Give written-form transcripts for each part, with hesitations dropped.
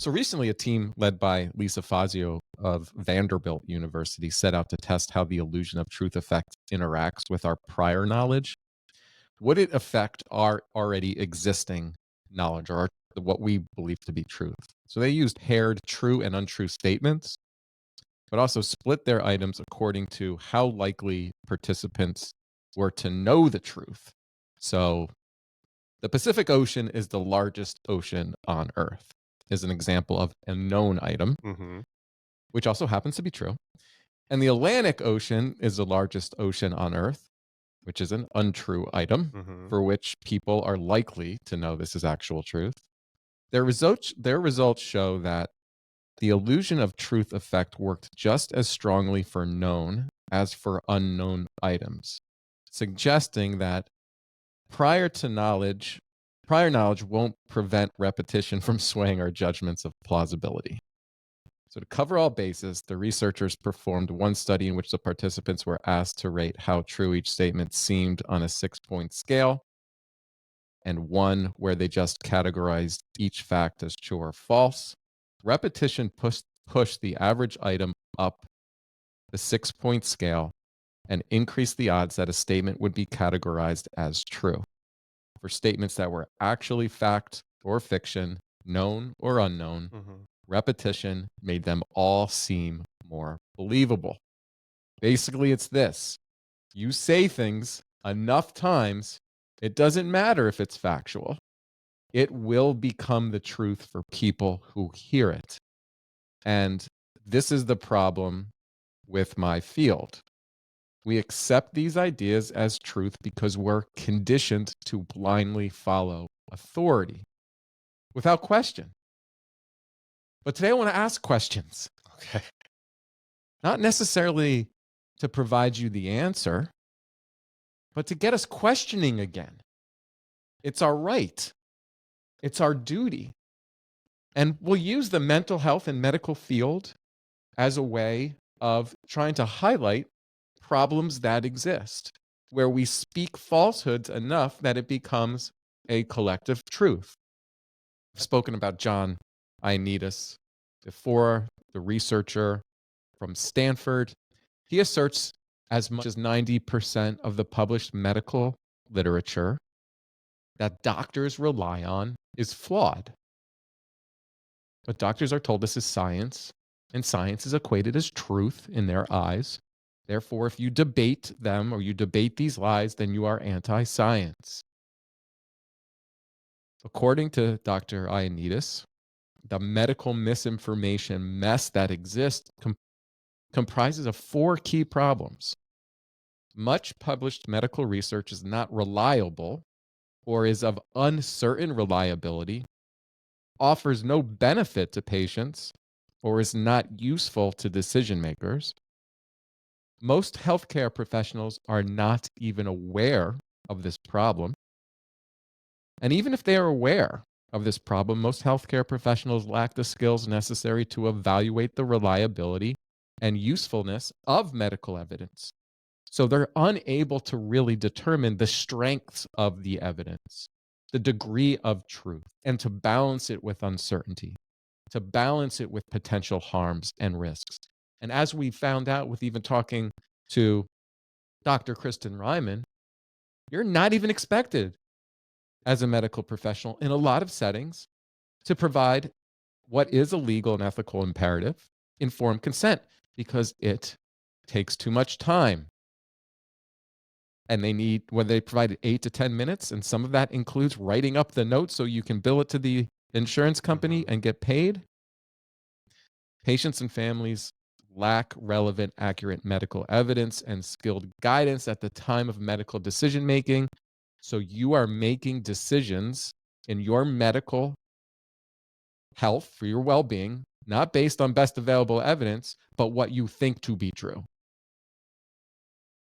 So recently, a team led by Lisa Fazio of Vanderbilt University set out to test how the illusion of truth effect interacts with our prior knowledge. Would it affect our already existing knowledge or what we believe to be truth? So they used paired true and untrue statements, but also split their items according to how likely participants were to know the truth. So the Pacific Ocean is the largest ocean on Earth, is an example of a known item, which also happens to be true. And the Atlantic Ocean is the largest ocean on Earth, which is an untrue item for which people are likely to know this is actual truth. Their results show that the illusion of truth effect worked just as strongly for known as for unknown items, suggesting that prior knowledge won't prevent repetition from swaying our judgments of plausibility. So to cover all bases, the researchers performed one study in which the participants were asked to rate how true each statement seemed on a 6-point scale, and one where they just categorized each fact as true or false. Repetition pushed the average item up the 6-point scale and increased the odds that a statement would be categorized as true. For statements that were actually fact or fiction, known or unknown, repetition made them all seem more believable. Basically, it's this. You say things enough times, it doesn't matter if it's factual. It will become the truth for people who hear it. And this is the problem with my field. We accept these ideas as truth because we're conditioned to blindly follow authority without question. But today I want to ask questions. Okay. Not necessarily to provide you the answer, but to get us questioning again. It's our right. It's our duty. And we'll use the mental health and medical field as a way of trying to highlight problems that exist, where we speak falsehoods enough that it becomes a collective truth. I've spoken about John Ioannidis before, the researcher from Stanford. He asserts as much as 90% of the published medical literature that doctors rely on is flawed. But doctors are told this is science, and science is equated as truth in their eyes. Therefore, if you debate them or you debate these lies, then you are anti-science. According to Dr. Ioannidis, the medical misinformation mess that exists comprises of 4 key problems. Much published medical research is not reliable or is of uncertain reliability, offers no benefit to patients, or is not useful to decision makers. Most healthcare professionals are not even aware of this problem. And even if they are aware of this problem, most healthcare professionals lack the skills necessary to evaluate the reliability and usefulness of medical evidence. So they're unable to really determine the strengths of the evidence, the degree of truth, and to balance it with uncertainty, to balance it with potential harms and risks. And as we found out with even talking to Dr. Kristen Ryman, you're not even expected as a medical professional in a lot of settings to provide what is a legal and ethical imperative, informed consent, because it takes too much time. And they provide 8 to 10 minutes, and some of that includes writing up the note so you can bill it to the insurance company and get paid. Patients and families lack relevant, accurate medical evidence and skilled guidance at the time of medical decision making. So you are making decisions in your medical health for your well-being, not based on best available evidence, but what you think to be true.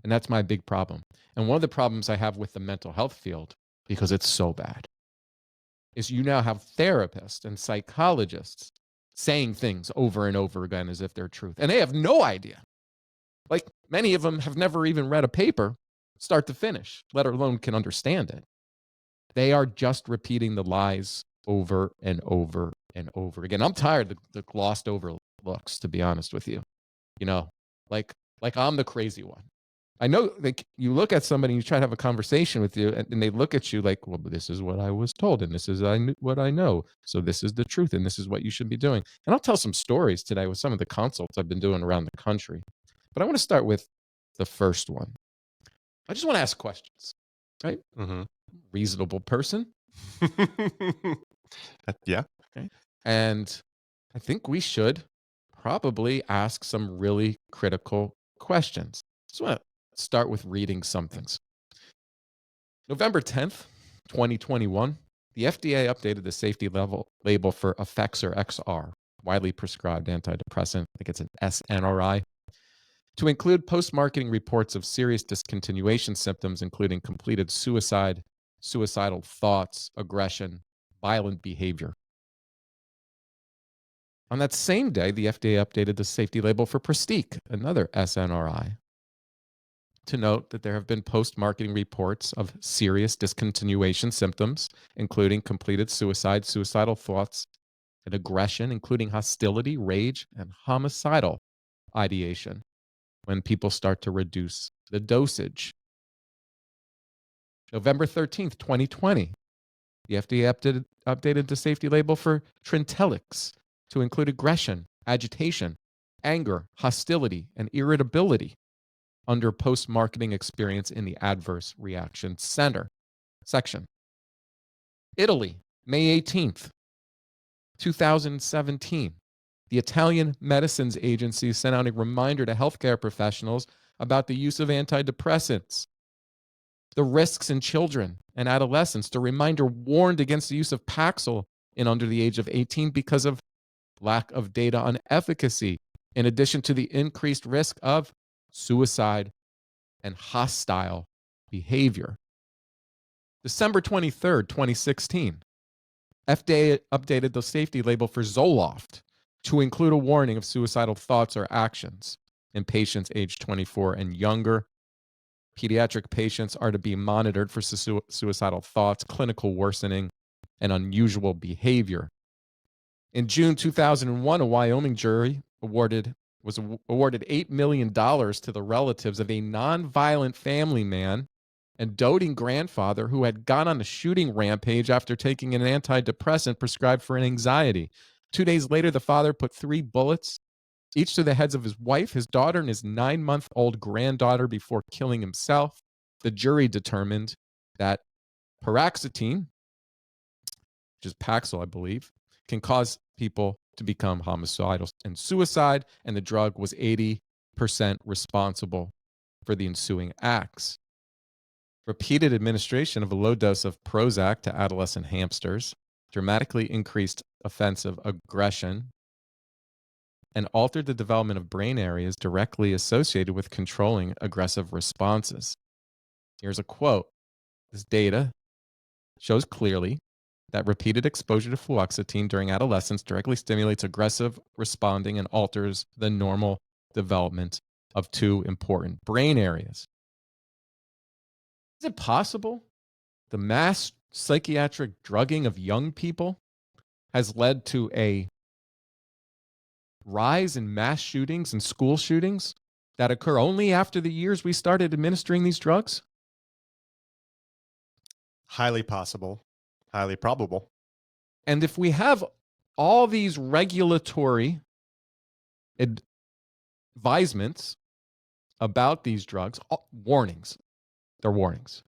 And that's my big problem. And one of the problems I have with the mental health field, because it's so bad, is you now have therapists and psychologists saying things over and over again as if they're truth. And they have no idea. Like, many of them have never even read a paper start to finish, let alone can understand it. They are just repeating the lies over and over and over again. I'm tired of the glossed over looks, to be honest with you. You know, like I'm the crazy one. I know, like, you look at somebody, you try to have a conversation with you, and they look at you like, well, this is what I was told, and this is what I know. So this is the truth, and this is what you should be doing. And I'll tell some stories today with some of the consults I've been doing around the country. But I want to start with the first one. I just want to ask questions, right? Mm-hmm. Reasonable person. Yeah. Okay. And I think we should probably ask some really critical questions. Just want to start with reading some things. November 10th, 2021, the FDA updated the safety label for Effexor XR, widely prescribed antidepressant. I think it's an SNRI, to include post-marketing reports of serious discontinuation symptoms, including completed suicide, suicidal thoughts, aggression, violent behavior. On that same day, the FDA updated the safety label for Prestique, another SNRI, to note that there have been post-marketing reports of serious discontinuation symptoms, including completed suicide, suicidal thoughts, and aggression, including hostility, rage, and homicidal ideation when people start to reduce the dosage. November 13th, 2020, the FDA updated the safety label for Trintellix to include aggression, agitation, anger, hostility, and irritability under post-marketing experience in the adverse reaction section. Italy, May 18th, 2017. The Italian Medicines Agency sent out a reminder to healthcare professionals about the use of antidepressants, the risks in children and adolescents. The reminder warned against the use of Paxil in under the age of 18 because of lack of data on efficacy, in addition to the increased risk of suicide and hostile behavior. December 23rd, 2016, FDA updated the safety label for Zoloft to include a warning of suicidal thoughts or actions in patients aged 24 and younger. Pediatric patients are to be monitored for suicidal thoughts, clinical worsening, and unusual behavior. In June 2001, a Wyoming jury was awarded $8 million to the relatives of a nonviolent family man and doting grandfather who had gone on a shooting rampage after taking an antidepressant prescribed for anxiety. 2 days later, the father put 3 bullets, each to the heads of his wife, his daughter, and his 9-month-old granddaughter before killing himself. The jury determined that paroxetine, which is Paxil, I believe, can cause people to become homicidal and suicide, and the drug was 80% responsible for the ensuing acts. Repeated administration of a low dose of Prozac to adolescent hamsters dramatically increased offensive aggression and altered the development of brain areas directly associated with controlling aggressive responses. Here's a quote. This data shows clearly that repeated exposure to fluoxetine during adolescence directly stimulates aggressive responding and alters the normal development of 2 important brain areas. Is it possible the mass psychiatric drugging of young people has led to a rise in mass shootings and school shootings that occur only after the years we started administering these drugs? Highly possible. Highly probable. And if we have all these regulatory advisements about these drugs, warnings, they're warnings.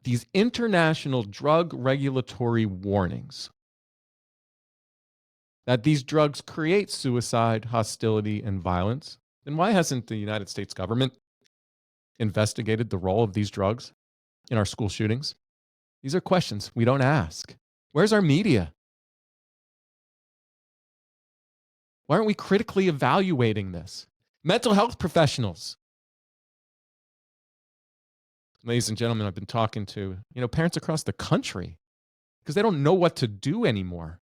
These international drug regulatory warnings that these drugs create suicide, hostility, and violence, then why hasn't the United States government investigated the role of these drugs in our school shootings? These are questions we don't ask. Where's our media? Why aren't we critically evaluating this? Mental health professionals. Ladies and gentlemen, I've been talking to, parents across the country because they don't know what to do anymore.